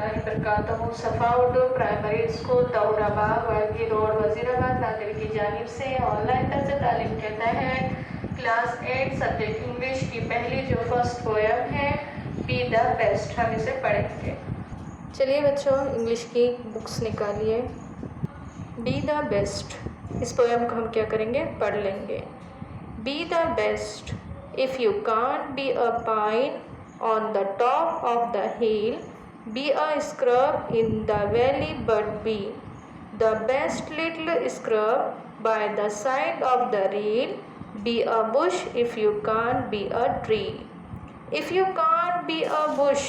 वरहमतुल्लाहि सफ़ा Urdu primary school तौराबाग वागी road Wazirabad Nadir की जानिब से ऑनलाइन तर्ज तालीम के तहत क्लास 8 सब्जेक्ट इंग्लिश की पहली जो फर्स्ट पोएम है बी द बेस्ट, हम इसे पढ़ेंगे। चलिए बच्चों, इंग्लिश की बुक्स निकालिए। बी द बेस्ट, इस पोएम को हम क्या करेंगे, पढ़ लेंगे। Be the best, if you can't be a pine on the top of the hill, be a scrub in the valley, but be the best little scrub by the side of the rail. Be a bush if you can't be a tree. If you can't be a bush,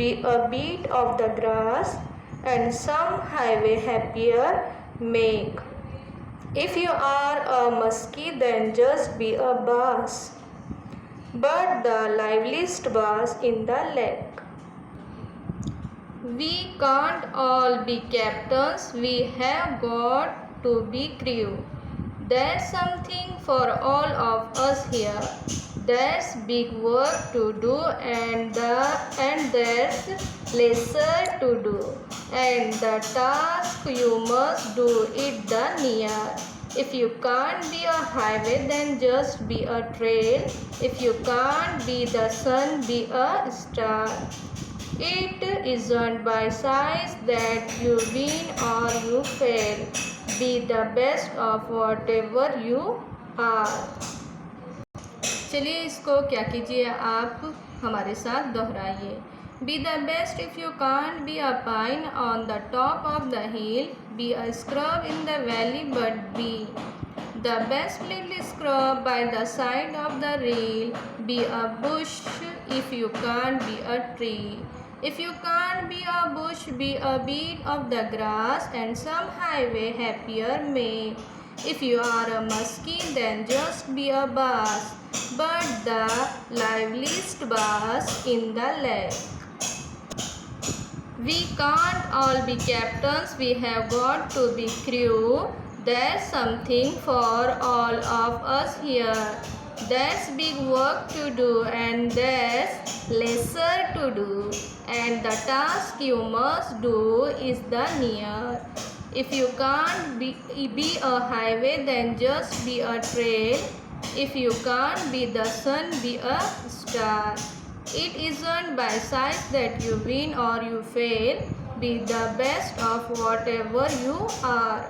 be a bit of the grass, and some highway happier make. If you are a muskie, then just be a bass, but the liveliest bass in the lake. We can't all be captains, we have got to be crew. There's something for all of us here. There's big work to do and there's lesser to do. And the task you must do it the near. If you can't be a highway, then just be a trail. If you can't be the sun, be a star. It isn't by size that you win or you fail. Be the best of whatever you are. चलिए इसको क्या कीजिए, आप हमारे साथ दोहराइए। Be the best if you can't be a pine on the top of the hill. Be a scrub in the valley, but be the best little scrub by the side of the rail. Be a bush if you can't be a tree. If you can't be a bush, be a bit of the grass, and some highway happier make. If you are a muskie, then just be a bass, but the liveliest bass in the lake. We can't all be captains, we have got to be crew. There's something for all of us here. There's big work to do and there's lesser to do. And the task you must do is the near. If you can't be a highway, then just be a trail. If you can't be the sun, be a star. It isn't by size that you win or you fail. Be the best of whatever you are.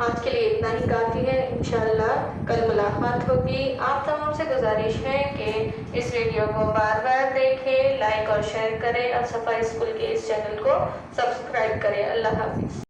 आज के लिए इतना ही काफ़ी है। इंशाल्लाह कल मुलाकात होगी। आप तमाम से गुजारिश है कि इस वीडियो को बार बार देखें, लाइक और शेयर करें और सफ़ा स्कूल के इस चैनल को सब्सक्राइब करें। अल्लाह हाफिज़।